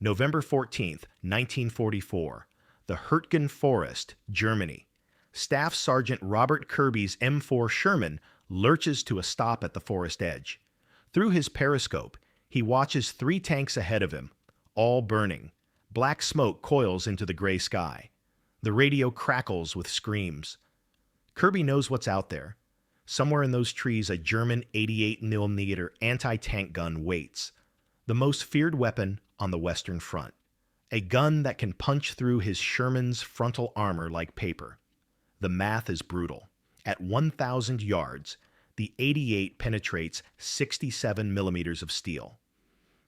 November 14th, 1944. The Hurtgen Forest, Germany. Staff Sergeant Robert Kirby's M4 Sherman lurches to a stop at the forest edge. Through his periscope, he watches 3 tanks ahead of him, all burning. Black smoke coils into the gray sky. The radio crackles with screams. Kirby knows what's out there. Somewhere in those trees, a German 88mm anti-tank gun waits, the most feared weapon on the Western Front. A gun that can punch through his Sherman's frontal armor like paper. The math is brutal. At 1,000 yards, the 88 penetrates 67 millimeters of steel.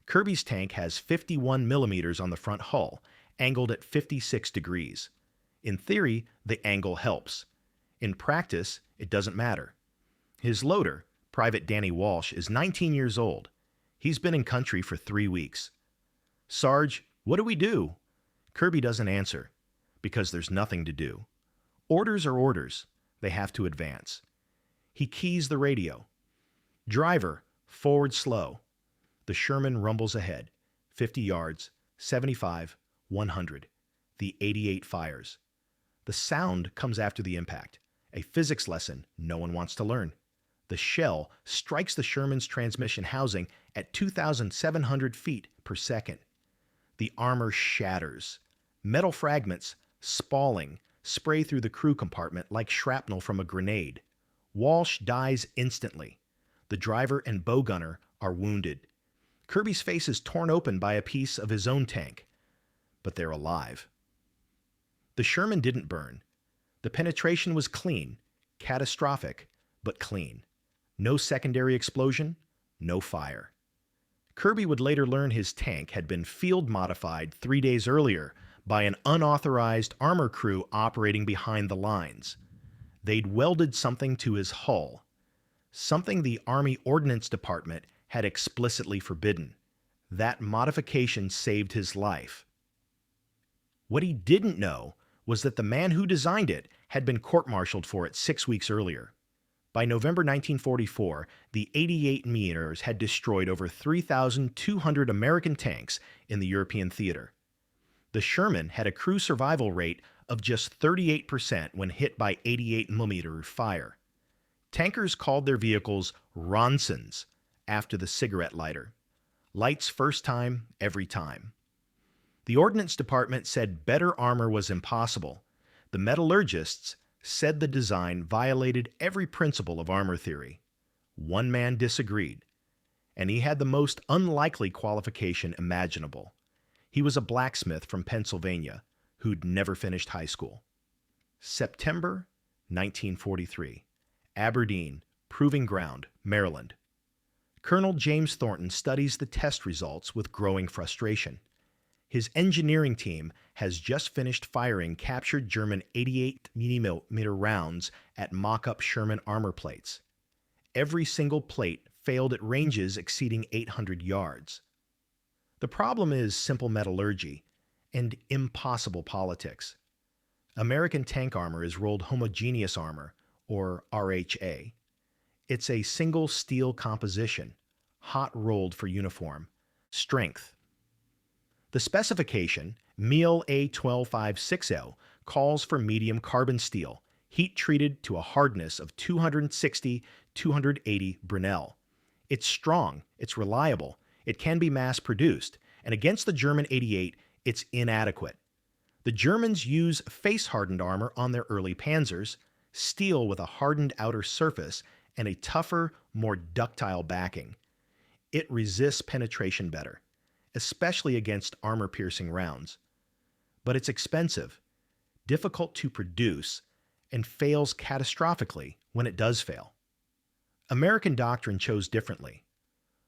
Kirby's tank has 51 millimeters on the front hull, angled at 56 degrees. In theory, the angle helps. In practice, it doesn't matter. His loader, Private Danny Walsh, is 19 years old. He's been in country for 3 weeks. "Sarge, what do we do?" Kirby doesn't answer, because there's nothing to do. Orders are orders. They have to advance. He keys the radio. "Driver, forward slow." The Sherman rumbles ahead. 50 yards, 75, 100. The 88 fires. The sound comes after the impact. A physics lesson no one wants to learn. The shell strikes the Sherman's transmission housing at 2,700 feet per second. The armor shatters. Metal fragments, spalling, spray through the crew compartment like shrapnel from a grenade. Walsh dies instantly. The driver and bow gunner are wounded. Kirby's face is torn open by a piece of his own tank. But they're alive. The Sherman didn't burn. The penetration was clean, catastrophic, but clean. No secondary explosion, no fire. Kirby would later learn his tank had been field modified 3 days earlier by an unauthorized armor crew operating behind the lines. They'd welded something to his hull, something the Army Ordnance Department had explicitly forbidden. That modification saved his life. What he didn't know was that the man who designed it had been court-martialed for it 6 weeks earlier. By November 1944, the 88mm had destroyed over 3,200 American tanks in the European theater. The Sherman had a crew survival rate of just 38% when hit by 88mm fire. Tankers called their vehicles Ronsons, after the cigarette lighter. Lights first time, every time. The Ordnance Department said better armor was impossible. The metallurgists said the design violated every principle of armor theory. One man disagreed, and he had the most unlikely qualification imaginable. He was a blacksmith from Pennsylvania who'd never finished high school. September 1943. Aberdeen, Proving Ground, Maryland. Colonel James Thornton studies the test results with growing frustration. His engineering team has just finished firing captured German 88mm rounds at mock-up Sherman armor plates. Every single plate failed at ranges exceeding 800 yards. The problem is simple metallurgy and impossible politics. American tank armor is rolled homogeneous armor, or RHA. It's a single steel composition, hot rolled for uniform. Strength. The specification, MEAL A12560, calls for medium carbon steel, heat-treated to a hardness of 260-280 Brinell. It's strong, it's reliable, it can be mass-produced, and against the German 88, it's inadequate. The Germans use face-hardened armor on their early panzers, steel with a hardened outer surface and a tougher, more ductile backing. It resists penetration better, especially against armor-piercing rounds. But it's expensive, difficult to produce, and fails catastrophically when it does fail. American doctrine chose differently.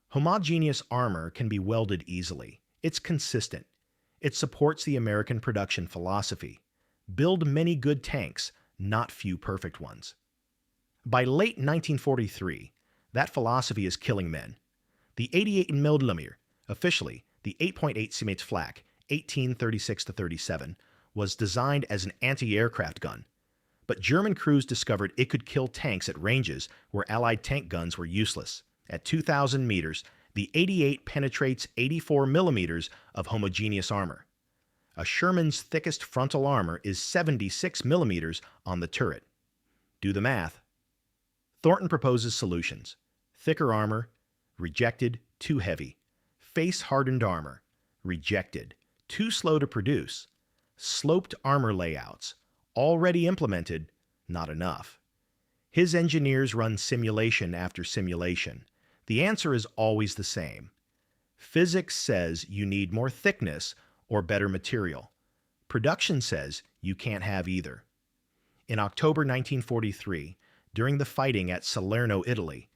Homogeneous armor can be welded easily. It's consistent. It supports the American production philosophy. Build many good tanks, not few perfect ones. By late 1943, that philosophy is killing men. The 88mm, officially the 8.8 cm flak, 1836-37, was designed as an anti-aircraft gun. But German crews discovered it could kill tanks at ranges where Allied tank guns were useless. At 2,000 meters, The 88 penetrates 84 millimeters of homogeneous armor. A Sherman's thickest frontal armor is 76 millimeters on the turret. Do the math. Thornton proposes solutions. Thicker armor, rejected, too heavy. Face-hardened armor, rejected, too slow to produce. Sloped armor layouts, already implemented, not enough. His engineers run simulation after simulation. The answer is always the same. Physics says you need more thickness or better material. Production says you can't have either. In October 1943, during the fighting at Salerno, Italy,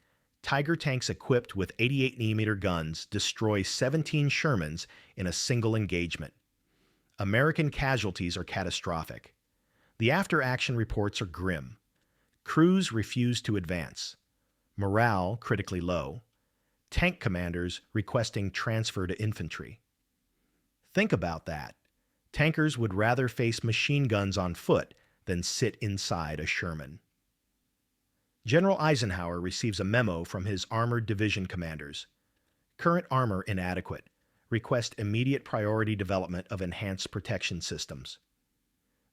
Tiger tanks equipped with 88mm guns destroy 17 Shermans in a single engagement. American casualties are catastrophic. The after-action reports are grim. Crews refuse to advance. Morale critically low. Tank commanders requesting transfer to infantry. Think about that. Tankers would rather face machine guns on foot than sit inside a Sherman. General Eisenhower receives a memo from his armored division commanders. Current armor inadequate. Request immediate priority development of enhanced protection systems.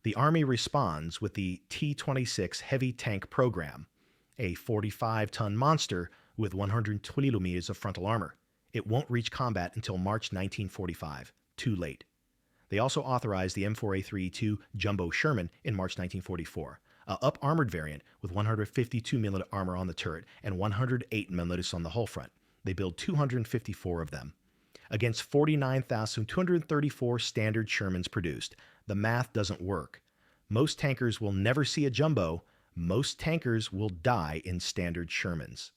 The Army responds with the T-26 heavy tank program, a 45-ton monster with 120 millimeters of frontal armor. It won't reach combat until March 1945. Too late. They also authorized the M4A3E2 Jumbo Sherman in March 1944, a up-armored variant with 152 mm armor on the turret and 108 mm on the hull front. They build 254 of them. Against 49,234 standard Shermans produced, the math doesn't work. Most tankers will never see a Jumbo. Most tankers will die in standard Shermans.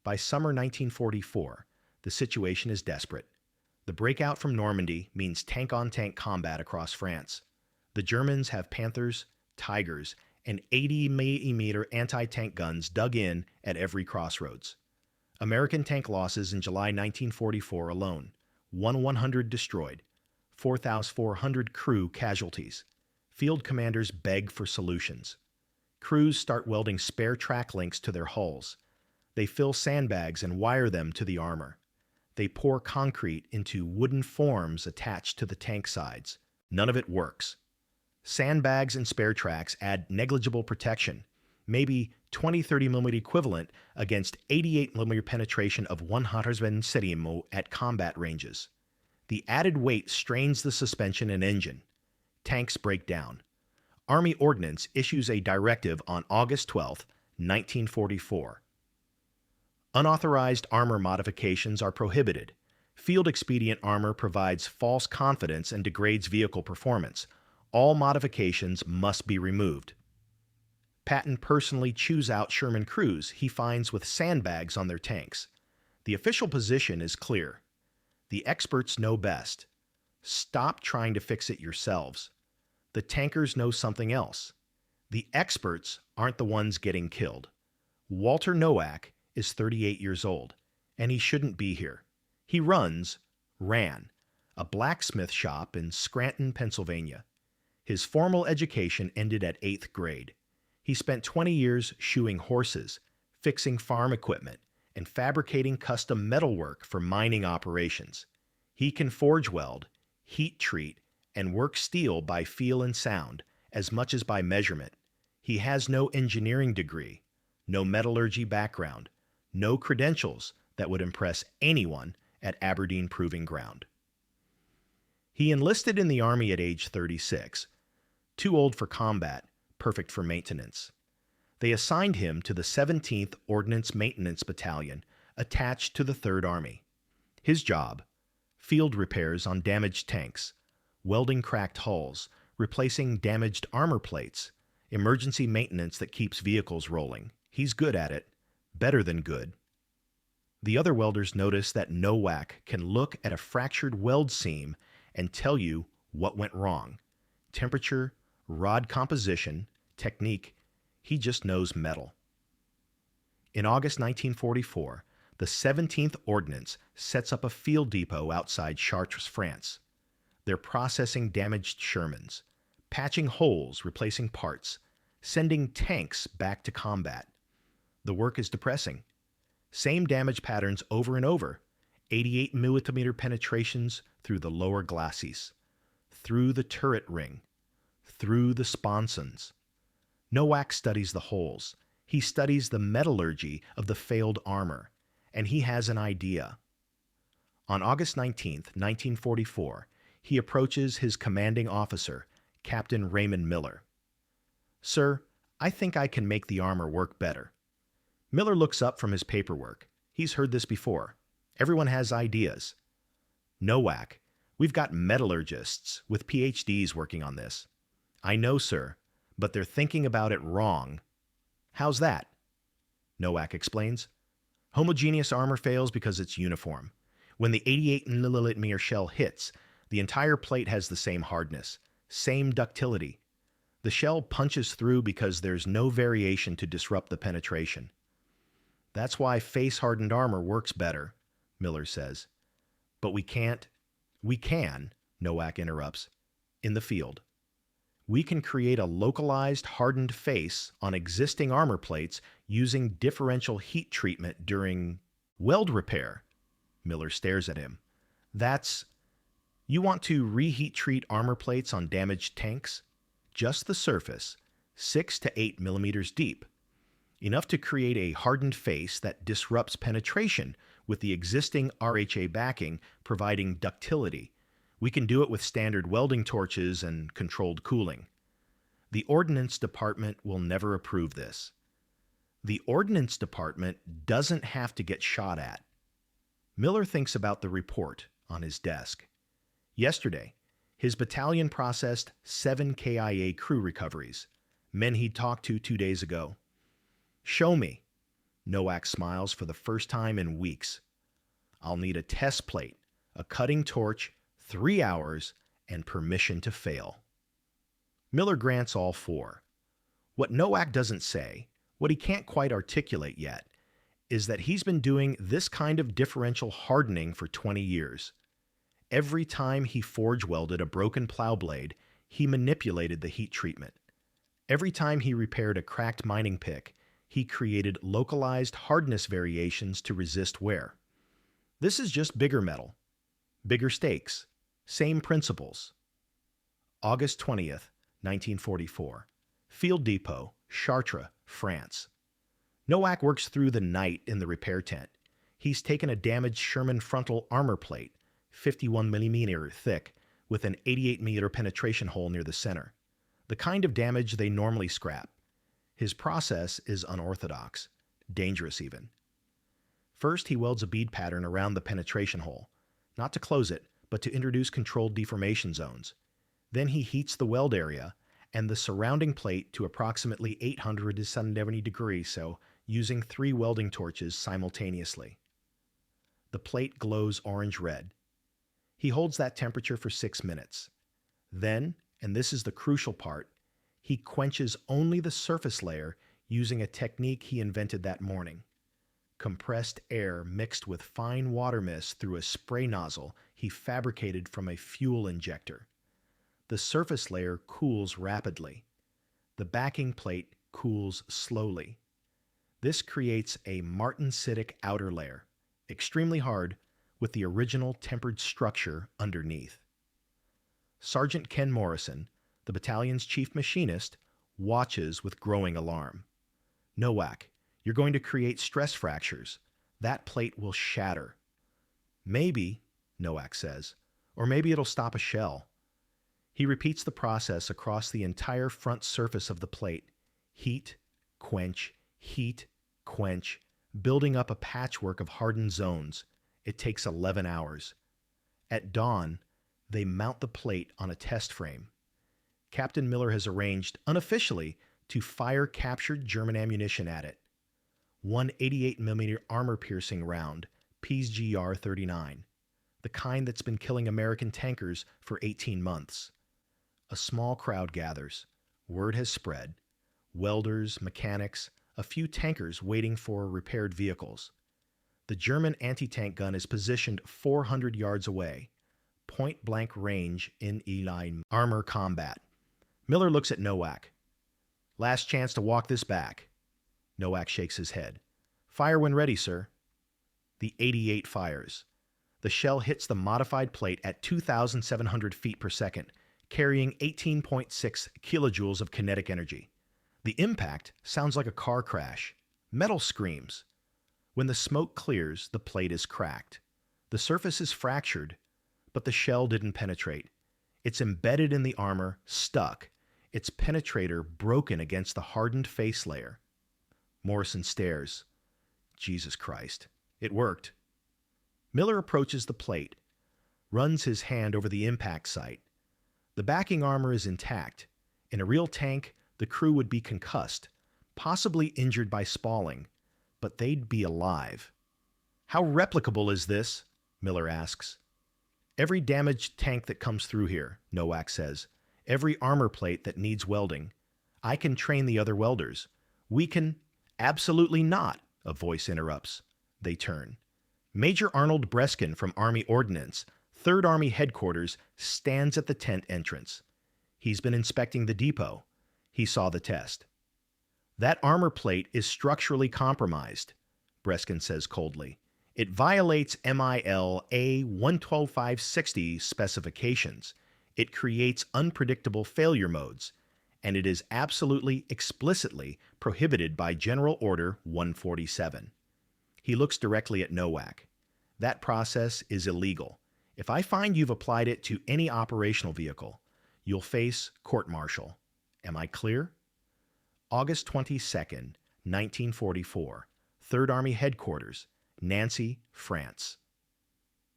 By summer 1944, the situation is desperate. The breakout from Normandy means tank-on-tank combat across France. The Germans have Panthers, Tigers, and 80mm anti-tank guns dug in at every crossroads. American tank losses in July 1944 alone: 100 destroyed, 4,400 crew casualties. Field commanders beg for solutions. Crews start welding spare track links to their hulls. They fill sandbags and wire them to the armor. They pour concrete into wooden forms attached to the tank sides. None of it works. Sandbags and spare tracks add negligible protection, maybe 20-30 mm equivalent against 88 mm penetration of 100 cm at combat ranges. The added weight strains the suspension and engine. Tanks break down. Army Ordnance issues a directive on August 12, 1944. Unauthorized armor modifications are prohibited. Field expedient armor provides false confidence and degrades vehicle performance. All modifications must be removed. Patton personally chews out Sherman crews he finds with sandbags on their tanks. The official position is clear. The experts know best. Stop trying to fix it yourselves. The tankers know something else. The experts aren't the ones getting killed. Walter Nowak is 38 years old, and he shouldn't be here. He ran, a blacksmith shop in Scranton, Pennsylvania. His formal education ended at 8th grade. He spent 20 years shoeing horses, fixing farm equipment, and fabricating custom metalwork for mining operations. He can forge weld, heat treat, and work steel by feel and sound, as much as by measurement. He has no engineering degree, no metallurgy background, no credentials that would impress anyone at Aberdeen Proving Ground. He enlisted in the Army at age 36, too old for combat, perfect for maintenance. They assigned him to the 17th Ordnance Maintenance Battalion, attached to the 3rd Army. His job: field repairs on damaged tanks, welding cracked hulls, replacing damaged armor plates, emergency maintenance that keeps vehicles rolling. He's good at it, better than good. The other welders notice that Nowak can look at a fractured weld seam and tell you what went wrong. Temperature, rod composition, technique, he just knows metal. In August 1944, the 17th Ordnance sets up a field depot outside Chartres, France. They're processing damaged Shermans, patching holes, replacing parts, sending tanks back to combat. The work is depressing. Same damage patterns over and over. 88 millimeter penetrations through the lower glacis, through the turret ring, through the sponsons. Nowak studies the holes. He studies the metallurgy of the failed armor, and he has an idea. On August 19, 1944, he approaches his commanding officer, Captain Raymond Miller. "Sir, I think I can make the armor work better." Miller looks up from his paperwork. He's heard this before. Everyone has ideas. "Nowak, we've got metallurgists with PhDs working on this." "I know, sir, but they're thinking about it wrong." "How's that?" Nowak explains. "Homogeneous armor fails because it's uniform. When the 88 millimeter shell hits, the entire plate has the same hardness, same ductility. The shell punches through because there's no variation to disrupt the penetration. That's why face-hardened armor works better," Miller says. "But we can," Nowak interrupts, "in the field. We can create a localized hardened face on existing armor plates using differential heat treatment during weld repair." Miller stares at him. You want to reheat treat armor plates on damaged tanks? Just the surface, 6 to 8 millimeters deep. Enough to create a hardened face that disrupts penetration with the existing RHA backing providing ductility. We can do it with standard welding torches and controlled cooling. The Ordnance Department will never approve this. The Ordnance Department doesn't have to get shot at. Miller thinks about the report on his desk. Yesterday, his battalion processed 7 KIA crew recoveries, men he'd talked to 2 days ago. "Show me." Nowak smiles for the first time in weeks. "I'll need a test plate, a cutting torch, 3 hours, and permission to fail." Miller grants all 4. What Nowak doesn't say, what he can't quite articulate yet, is that he's been doing this kind of differential hardening for 20 years. Every time he forge welded a broken plow blade, he manipulated the heat treatment. Every time he repaired a cracked mining pick, he created localized hardness variations to resist wear. This is just bigger metal, bigger stakes, same principles. August 20th, 1944. Field Depot, Chartres, France. Nowak works through the night in the repair tent. He's taken a damaged Sherman frontal armor plate, 51 millimeter thick, with an 88 millimeter penetration hole near the center, the kind of damage they normally scrap. His process is unorthodox, dangerous even. First, he welds a bead pattern around the penetration hole, not to close it, but to introduce controlled deformation zones. Then he heats the weld area and the surrounding plate to approximately 800 to 770 degrees, so using 3 welding torches simultaneously. The plate glows orange-red. He holds that temperature for 6 minutes. Then, and this is the crucial part, he quenches only the surface layer using a technique he invented that morning. Compressed air mixed with fine water mist through a spray nozzle he fabricated from a fuel injector. The surface layer cools rapidly. The backing plate cools slowly. This creates a martensitic outer layer, extremely hard, with the original tempered structure underneath. Sergeant Ken Morrison, the battalion's chief machinist, watches with growing alarm. "Nowak, you're going to create stress fractures. That plate will shatter." "Maybe," Nowak says, "or maybe it'll stop a shell." He repeats the process across the entire front surface of the plate. Heat, quench, building up a patchwork of hardened zones. It takes 11 hours. At dawn, they mount the plate on a test frame. Captain Miller has arranged, unofficially, to fire captured German ammunition at it. 188 millimeter armor-piercing round, PGR-39, the kind that's been killing American tankers for 18 months. A small crowd gathers. Word has spread. Welders, mechanics, a few tankers waiting for repaired vehicles. The German anti-tank gun is positioned 400 yards away. Point-blank range in E-line armor combat. Miller looks at Nowak. "Last chance to walk this back." Nowak shakes his head. "Fire when ready, sir." The 88 fires. The shell hits the modified plate at 2,700 feet per second, carrying 18.6 kilojoules of kinetic energy. The impact sounds like a car crash. Metal screams. When the smoke clears, the plate is cracked. The surface is fractured, but the shell didn't penetrate. It's embedded in the armor, stuck, its penetrator broken against the hardened face layer. Morrison stares. Jesus Christ. It worked. Miller approaches the plate, runs his hand over the impact site. The backing armor is intact. In a real tank, the crew would be concussed, possibly injured by spalling, but they'd be alive. How replicable is this? Miller asks. Every damaged tank that comes through here, Nowak says. Every armor plate that needs welding. I can train the other welders. We can... Absolutely not, a voice interrupts. They turn. Major Arnold Breskin from Army Ordnance, 3rd Army Headquarters, stands at the tent entrance. He's been inspecting the depot. He saw the test. That armor plate is structurally compromised, Breskin says coldly. It violates MIL A112560 specifications. It creates unpredictable failure modes, and it is absolutely, explicitly prohibited by General Order 147. He looks directly at Nowak. That process is illegal. If I find you've applied it to any operational vehicle, you'll face court-martial. Am I clear? August 22nd, 1944, 3rd Army Headquarters, Nancy, France.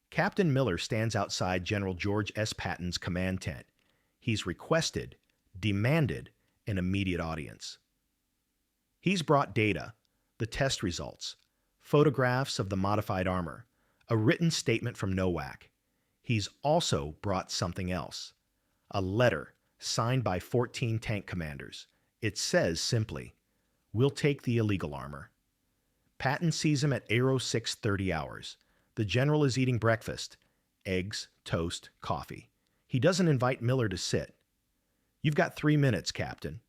Captain Miller stands outside General George S. Patton's command tent. He's requested, demanded, an immediate audience. He's brought data, the test results, photographs of the modified armor, a written statement from Nowak. He's also brought something else, a letter signed by 14 tank commanders. It says simply, "We'll take the illegal armor." Patton sees him at Aero 6:30 hours. The general is eating breakfast, eggs, toast, coffee. He doesn't invite Miller to sit. "You've got 3 minutes, Captain."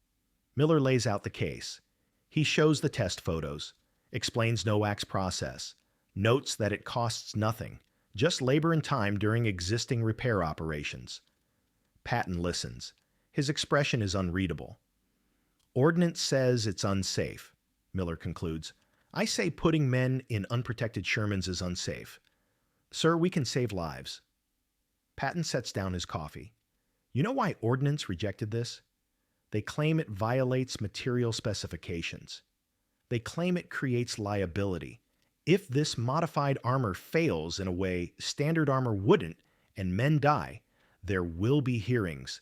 Miller lays out the case. He shows the test photos, explains Nowak's process, notes that it costs nothing, just labor and time during existing repair operations. Patton listens. His expression is unreadable. "Ordnance says it's unsafe," Miller concludes. "I say putting men in unprotected Shermans is unsafe. Sir, we can save lives." Patton sets down his coffee. "You know why Ordnance rejected this? They claim it violates material specifications. They claim it creates liability. If this modified armor fails in a way standard armor wouldn't, and men die, there will be hearings,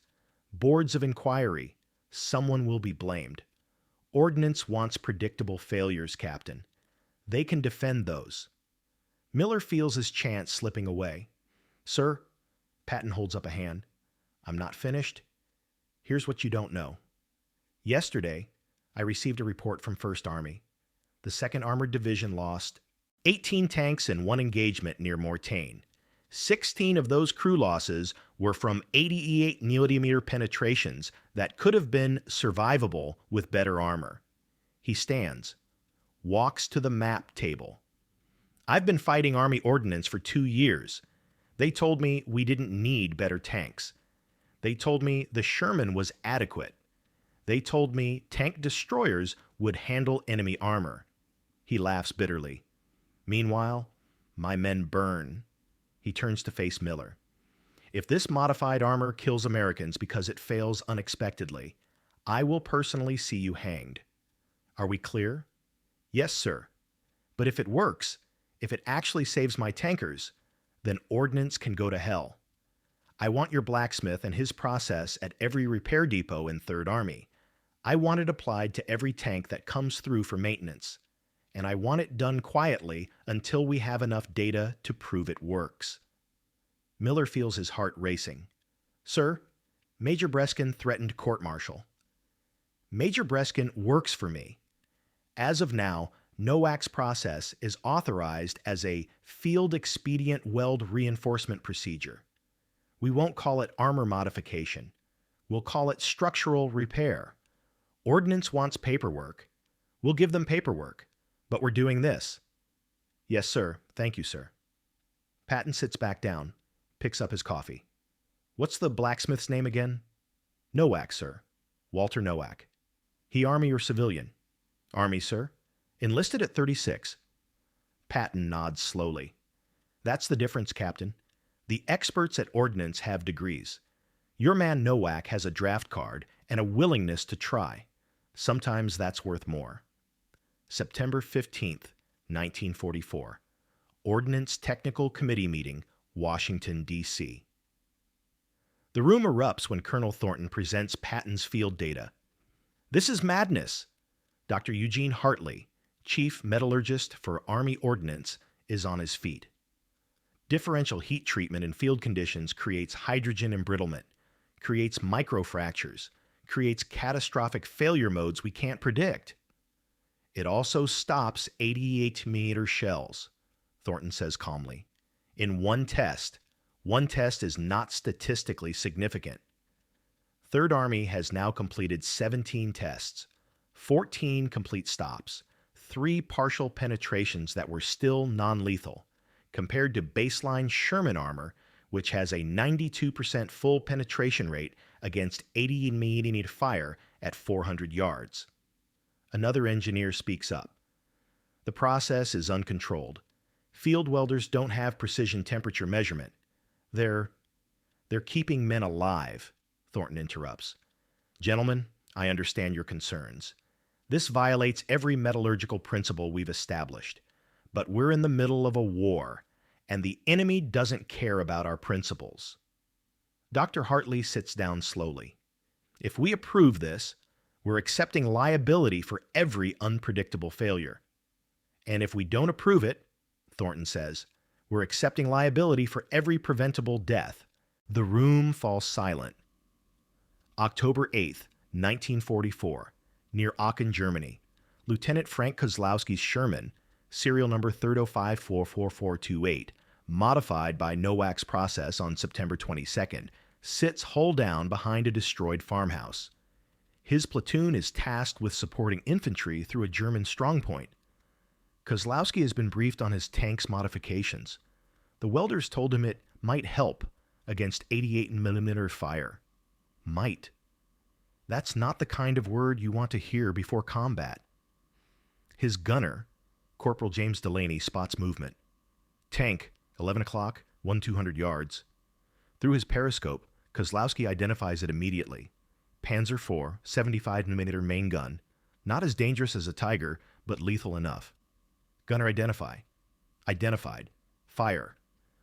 boards of inquiry. Someone will be blamed. Ordnance wants predictable failures, Captain. They can defend those." Miller feels his chance slipping away. "Sir," Patton holds up a hand, "I'm not finished. Here's what you don't know. Yesterday, I received a report from 1st Army. The 2nd Armored Division lost 18 tanks in one engagement near Mortagne. 16 of those crew losses were from 88 millimeter penetrations that could have been survivable with better armor." He stands, walks to the map table. "I've been fighting Army Ordnance for 2 years. They told me we didn't need better tanks. They told me the Sherman was adequate. They told me tank destroyers would handle enemy armor." He laughs bitterly. "Meanwhile, my men burn." He turns to face Miller. "If this modified armor kills Americans because it fails unexpectedly, I will personally see you hanged. Are we clear?" "Yes, sir. But if it works, if it actually saves my tankers, then Ordnance can go to hell. I want your Blacksmith and his process at every repair depot in 3rd Army. I want it applied to every tank that comes through for maintenance. And I want it done quietly until we have enough data to prove it works." Miller feels his heart racing. "Sir, Major Breskin threatened court-martial." "Major Breskin works for me. As of now, Nowak's process is authorized as a field expedient weld reinforcement procedure. We won't call it armor modification. We'll call it structural repair. Ordnance wants paperwork. We'll give them paperwork. But we're doing this." "Yes, sir. Thank you, sir." Patton sits back down, picks up his coffee. What's the blacksmith's name again? Nowak, sir. Walter Nowak. He Army or civilian? Army, sir. Enlisted at 36. Patton nods slowly. That's the difference, Captain. The experts at Ordnance have degrees. Your man Nowak has a draft card and a willingness to try. Sometimes that's worth more. September 15th, 1944. Ordnance Technical Committee meeting, Washington, D.C. The room erupts when Colonel Thornton presents Patton's field data. This is madness. Dr. Eugene Hartley, Chief Metallurgist for Army Ordnance, is on his feet. Differential heat treatment in field conditions creates hydrogen embrittlement, creates microfractures, creates catastrophic failure modes we can't predict. It also stops 88mm shells, Thornton says calmly. In one test is not statistically significant. Third Army has now completed 17 tests, 14 complete stops, 3 partial penetrations that were still non-lethal, compared to baseline Sherman armor, which has a 92% full penetration rate against 80mm fire at 400 yards. Another engineer speaks up. The process is uncontrolled. Field welders don't have precision temperature measurement. They're keeping men alive, Thornton interrupts. Gentlemen, I understand your concerns. This violates every metallurgical principle we've established. But we're in the middle of a war, and the enemy doesn't care about our principles. Dr. Hartley sits down slowly. If we approve this, we're accepting liability for every unpredictable failure. And if we don't approve it, Thornton says, we're accepting liability for every preventable death. The room falls silent. October 8th, 1944, near Aachen, Germany. Lieutenant Frank Kozlowski's Sherman, serial number 305-44428, modified by Nowak's process on September 22nd, sits hull down behind a destroyed farmhouse. His platoon is tasked with supporting infantry through a German strongpoint. Kozlowski has been briefed on his tank's modifications. The welders told him it might help against 88mm fire. Might. That's not the kind of word you want to hear before combat. His gunner, Corporal James Delaney, spots movement. Tank, 11 o'clock, 200 yards. Through his periscope, Kozlowski identifies it immediately. Panzer IV, 75mm main gun. Not as dangerous as a Tiger, but lethal enough. Gunner identify. Identified. Fire.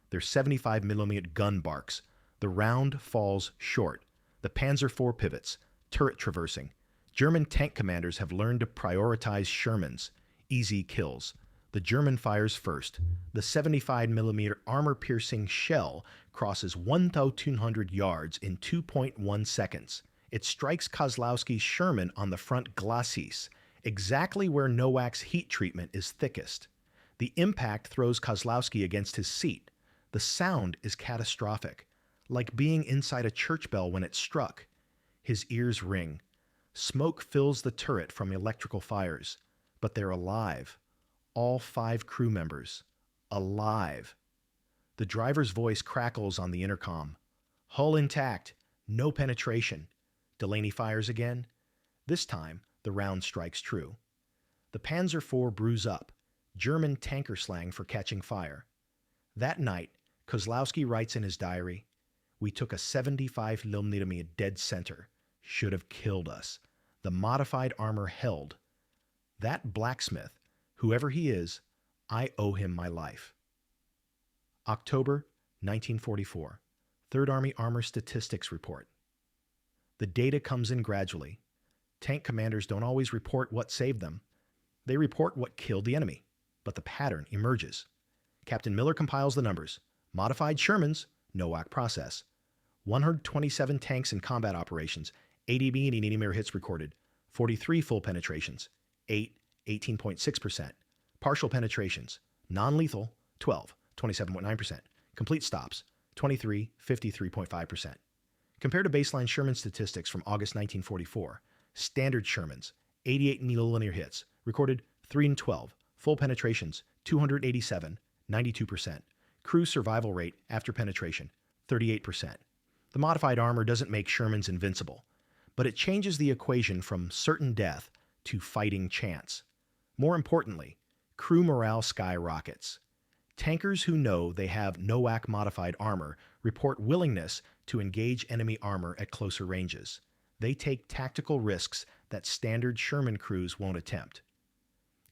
Their 75mm gun barks. The round falls short. The Panzer IV pivots. Turret traversing. German tank commanders have learned to prioritize Shermans. Easy kills. The German fires first. The 75mm armor-piercing shell crosses 1,200 yards in 2.1 seconds. It strikes Kozlowski's Sherman on the front glacis, exactly where Nowak's heat treatment is thickest. The impact throws Kozlowski against his seat. The sound is catastrophic, like being inside a church bell when it struck. His ears ring. Smoke fills the turret from electrical fires, but they're alive. All 5 crew members. Alive. The driver's voice crackles on the intercom. Hull intact. No penetration. Delaney fires again. This time, the round strikes true. The Panzer IV brews up, German tanker slang for catching fire. That night, Kozlowski writes in his diary, "We took a 75mm dead center. Should have killed us. The modified armor held. That blacksmith, whoever he is, I owe him my life." October 1944. Third Army Armor Statistics Report. The data comes in gradually. Tank commanders don't always report what saved them. They report what killed the enemy. But the pattern emerges. Captain Miller compiles the numbers. Modified Shermans, Nowak process. 127 tanks in combat operations, 80mm hits recorded, 43 full penetrations, 8, 18.6%. Partial penetrations, non-lethal, 12, 27.9%. Complete stops, 23, 53.5%. Compared to baseline Sherman statistics from August 1944, standard Shermans, 88mm hits, recorded 3 and 12, full penetrations, 287, 92%. Crew survival rate after penetration, 38%. The modified armor doesn't make Shermans invincible, but it changes the equation from certain death to fighting chance. More importantly, crew morale skyrockets. Tankers who know they have Nowak-modified armor report willingness to engage enemy armor at closer ranges. They take tactical risks that standard Sherman crews won't attempt.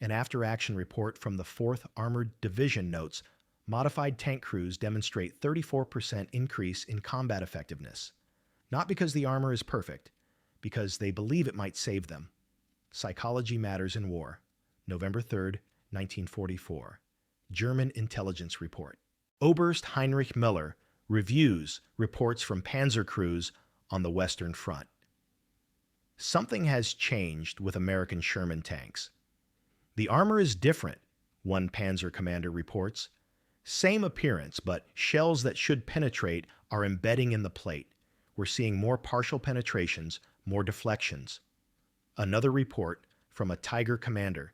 An after-action report from the 4th Armored Division notes modified tank crews demonstrate 34% increase in combat effectiveness. Not because the armor is perfect, because they believe it might save them. Psychology Matters in War, November 3, 1944. German intelligence report. Oberst Heinrich Müller reviews reports from panzer crews on the Western Front. Something has changed with American Sherman tanks. The armor is different, one panzer commander reports. Same appearance, but shells that should penetrate are embedding in the plate. We're seeing more partial penetrations, more deflections. Another report from a Tiger commander.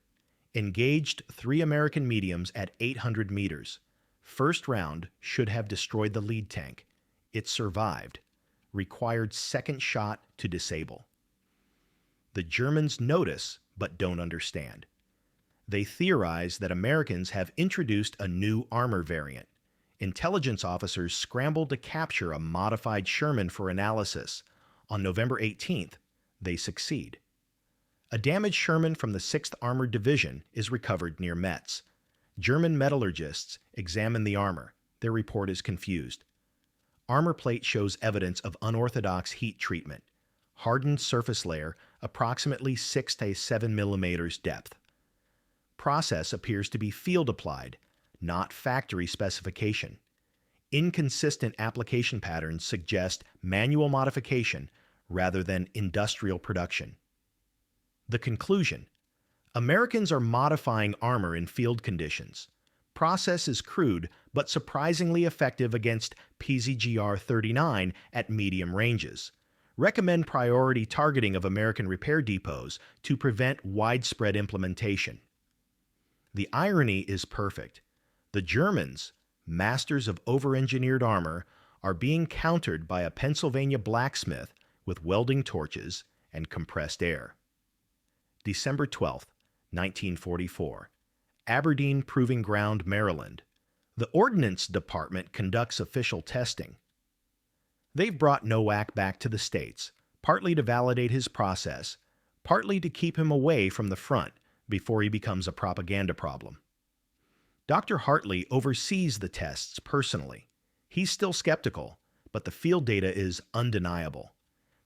Engaged 3 American mediums at 800 meters. First round should have destroyed the lead tank. It survived. Required second shot to disable. The Germans notice, but don't understand. They theorize that Americans have introduced a new armor variant. Intelligence officers scramble to capture a modified Sherman for analysis. On November 18th, they succeed. A damaged Sherman from the 6th Armored Division is recovered near Metz. German metallurgists examine the armor. Their report is confused. Armor plate shows evidence of unorthodox heat treatment. Hardened surface layer, approximately 6 to 7 millimeters depth. Process appears to be field applied, not factory specification. Inconsistent application patterns suggest manual modification rather than industrial production. The conclusion: Americans are modifying armor in field conditions. Process is crude, but surprisingly effective against PZGR-39 at medium ranges. Recommend priority targeting of American repair depots to prevent widespread implementation. The irony is perfect. The Germans, masters of over-engineered armor, are being countered by a Pennsylvania blacksmith with welding torches and compressed air. December 12, 1944. Aberdeen Proving Ground, Maryland. The Ordnance Department conducts official testing. They've brought Nowak back to the States, partly to validate his process, partly to keep him away from the front before he becomes a propaganda problem. Dr. Hartley oversees the tests personally. He's still skeptical, but the field data is undeniable.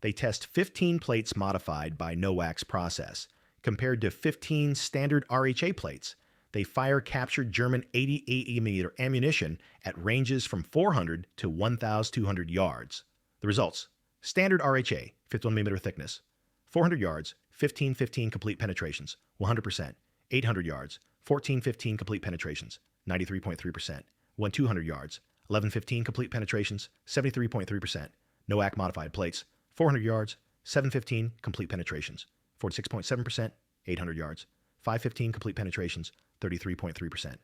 They test 15 plates modified by Nowak's process, compared to 15 standard RHA plates. They fire captured German 88mm ammunition at ranges from 400 to 1,200 yards. The results: standard RHA, 51mm thickness, 400 yards, 15-15 complete penetrations, 100%, 800 yards, 14-15 complete penetrations, 93.3%, 1,200 yards, 11-15 complete penetrations, 73.3%, Nowak modified plates, 400 yards, 7-15 complete penetrations, 46.7%, 800 yards, 5-15 complete penetrations, 33.3%,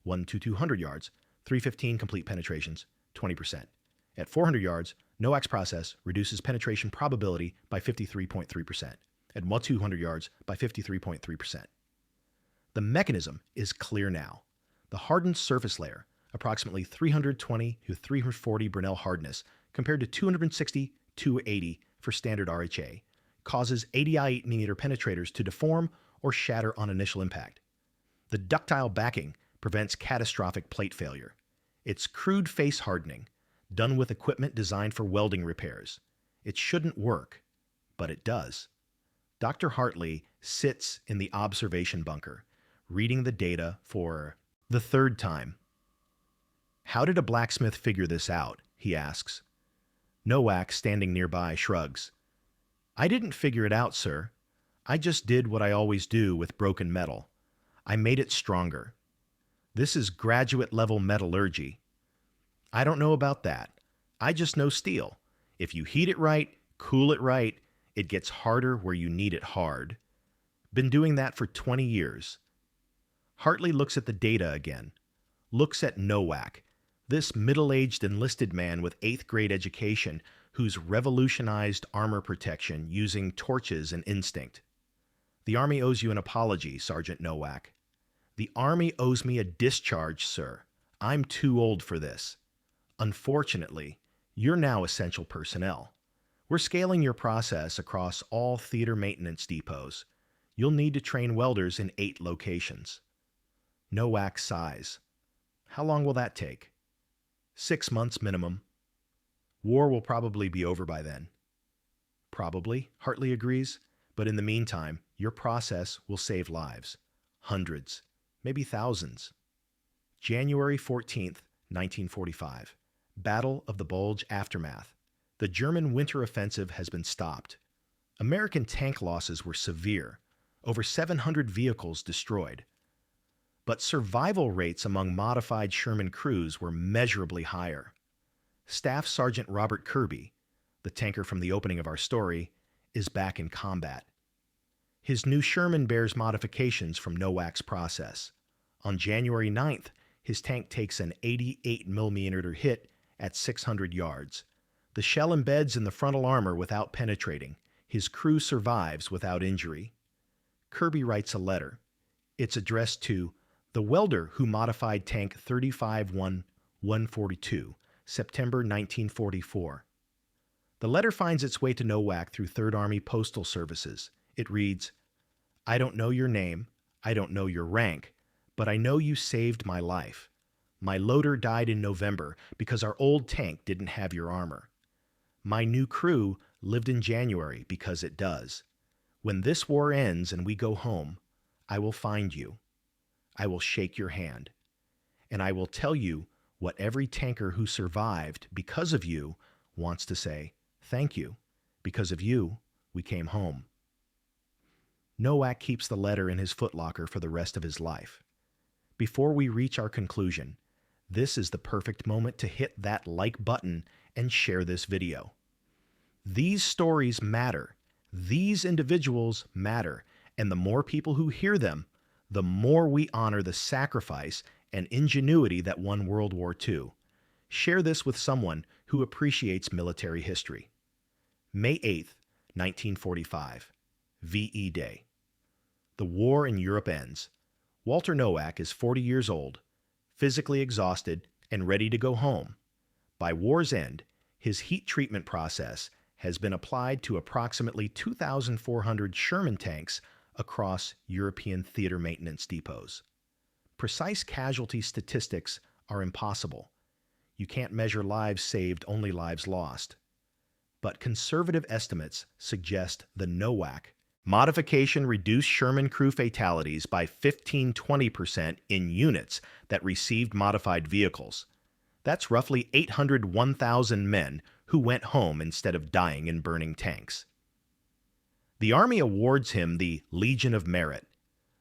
1-200 yards, 3-15 complete penetrations, 20%. At 400 yards, Nowak's process reduces penetration probability by 53.3%, at 1-200 yards by 53.3%. The mechanism is clear now. The hardened surface layer, approximately 320 to 340 Brinell hardness, compared to 260 to 80 for standard RHA, causes 88mm penetrators to deform or shatter on initial impact. The ductile backing prevents catastrophic plate failure. It's crude face hardening, done with equipment designed for welding repairs. It shouldn't work, but it does. Dr. Hartley sits in the observation bunker, reading the data for the third time. How did a blacksmith figure this out? He asks. Nowak, standing nearby, shrugs. I didn't figure it out, sir. I just did what I always do with broken metal. I made it stronger. This is graduate-level metallurgy. I don't know about that. I just know steel. If you heat it right, cool it right, it gets harder where you need it hard. Been doing that for 20 years. Hartley looks at the data again. Looks at Nowak. This middle-aged enlisted man with 8th grade education who's revolutionized armor protection using torches and instinct. The Army owes you an apology, Sergeant Nowak. The Army owes me a discharge, sir. I'm too old for this. Unfortunately, you're now essential personnel. We're scaling your process across all theater maintenance depots. You'll need to train welders in 8 locations. Nowak sighs. How long will that take? 6 months minimum. War will probably be over by then. Probably, Hartley agrees, but in the meantime, your process will save lives. Hundreds, maybe thousands. January 14th, 1945. Battle of the Bulge aftermath. The German winter offensive has been stopped. American tank losses were severe, over 700 vehicles destroyed. But survival rates among modified Sherman crews were measurably higher. Staff Sergeant Robert Kirby, the tanker from the opening of our story, is back in combat. His new Sherman bears modifications from Nowak's process. On January 9th, his tank takes an 88mm hit at 600 yards. The shell embeds in the frontal armor without penetrating. His crew survives without injury. Kirby writes a letter. It's addressed to the welder who modified Tank 35-1-142, September 1944. The letter finds its way to Nowak through 3rd Army Postal Services. It reads, I don't know your name, I don't know your rank, but I know you saved my life. My loader died in November because our old tank didn't have your armor. My new crew lived in January because it does. When this war ends and we go home, I will find you. I will shake your hand. And I will tell you what every tanker who survived because of you wants to say, thank you. Because of you, we came home. Nowak keeps the letter in his footlocker for the rest of his life. Before we reach our conclusion, this is the perfect moment to hit that like button and share this video. These stories matter. These individuals matter. And the more people who hear them, the more we honor the sacrifice and ingenuity that won World War II. Share this with someone who appreciates military history. May 8th, 1945. VE Day. The war in Europe ends. Walter Nowak is 40 years old, physically exhausted, and ready to go home. By war's end, his heat treatment process has been applied to approximately 2,400 Sherman tanks across European theater maintenance depots. Precise casualty statistics are impossible. You can't measure lives saved, only lives lost. But conservative estimates suggest the Nowak modification reduced Sherman crew fatalities by 15-20% in units that received modified vehicles. That's roughly 801,000 men who went home instead of dying in burning tanks. The Army awards him the Legion of Merit.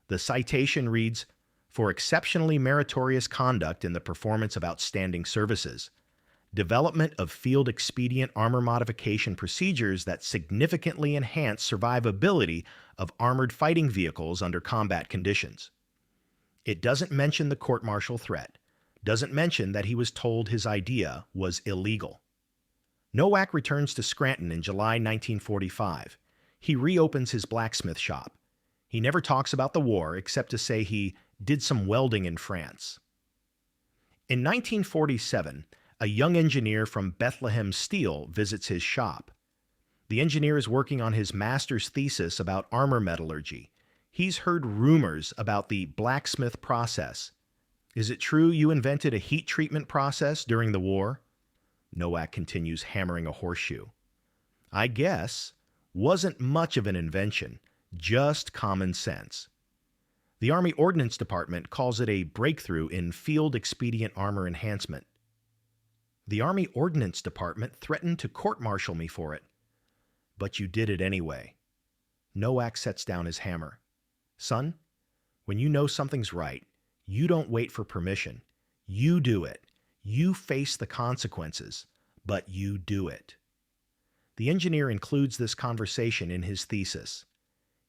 The citation reads, for exceptionally meritorious conduct in the performance of outstanding services, development of field expedient armor modification procedures that significantly enhance survivability of armored fighting vehicles under combat conditions. It doesn't mention the court-martial threat, doesn't mention that he was told his idea was illegal. Nowak returns to Scranton in July 1945. He reopens his blacksmith shop. He never talks about the war except to say he did some welding in France. In 1947, a young engineer from Bethlehem Steel visits his shop. The engineer is working on his master's thesis about armor metallurgy. He's heard rumors about the Blacksmith process. Is it true you invented a heat treatment process during the war? Nowak continues hammering a horseshoe. I guess. Wasn't much of an invention, just common sense. The Army Ordnance Department calls it a breakthrough in field expedient armor enhancement. The Army Ordnance Department threatened to court-martial me for it. But you did it anyway. Nowak sets down his hammer. Son, when you know something's right, you don't wait for permission. You do it. You face the consequences, but you do it. The engineer includes this conversation in his thesis.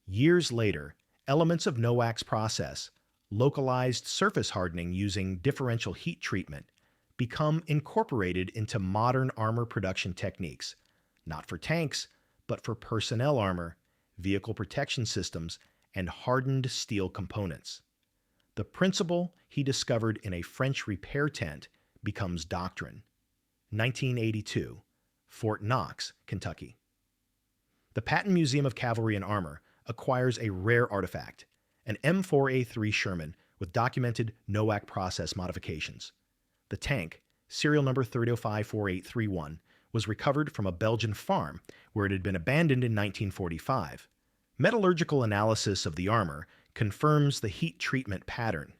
Years later, elements of Nowak's process, localized surface hardening using differential heat treatment, become incorporated into modern armor production techniques, not for tanks, but for personnel armor, vehicle protection systems, and hardened steel components. The principle he discovered in a French repair tent becomes doctrine. 1982, Fort Knox, Kentucky. The Patton Museum of Cavalry and Armor acquires a rare artifact, an M4A3 Sherman with documented Nowak process modifications. The tank, serial number 30054831, was recovered from a Belgian farm where it had been abandoned in 1945. Metallurgical analysis of the armor confirms the heat treatment pattern.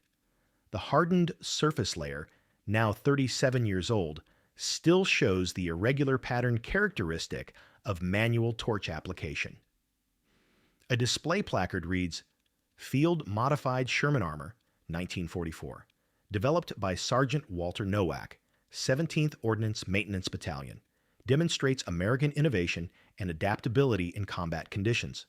The hardened surface layer, now 37 years old, still shows the irregular pattern characteristic of manual torch application. A display placard reads, Field Modified Sherman Armor, 1944, developed by Sergeant Walter Nowak, 17th Ordnance Maintenance Battalion, demonstrates American innovation and adaptability in combat conditions.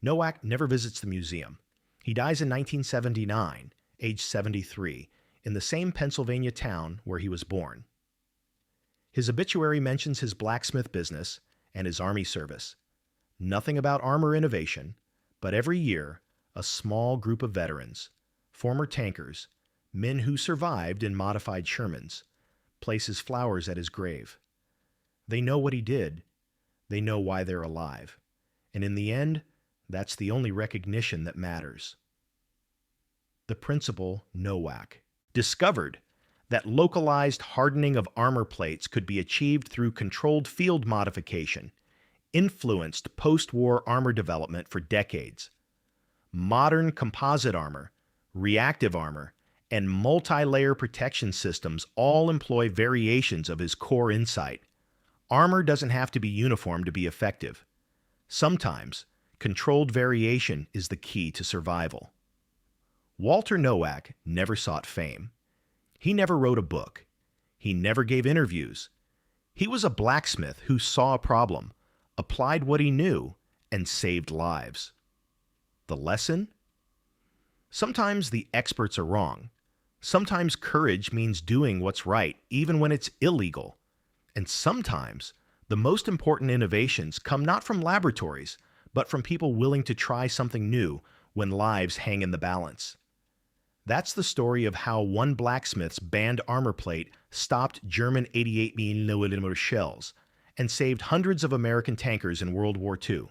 Nowak never visits the museum. He dies in 1979, age 73, in the same Pennsylvania town where he was born. His obituary mentions his blacksmith business and his Army service. Nothing about armor innovation, but every year, a small group of veterans, former tankers, men who survived in modified Shermans, places flowers at his grave. They know what he did. They know why they're alive. And in the end, that's the only recognition that matters. The principal Nowak discovered that localized hardening of armor plates could be achieved through controlled field modification, influenced post-war armor development for decades. Modern composite armor, reactive armor, and multi-layer protection systems all employ variations of his core insight. Armor doesn't have to be uniform to be effective. Sometimes, controlled variation is the key to survival. Walter Nowak never sought fame. He never wrote a book. He never gave interviews. He was a blacksmith who saw a problem, applied what he knew, and saved lives. The lesson? Sometimes the experts are wrong. Sometimes courage means doing what's right, even when it's illegal. And sometimes the most important innovations come not from laboratories, but from people willing to try something new when lives hang in the balance. That's the story of how one blacksmith's banned armor plate stopped German 88mm shells and saved hundreds of American tankers in World War II.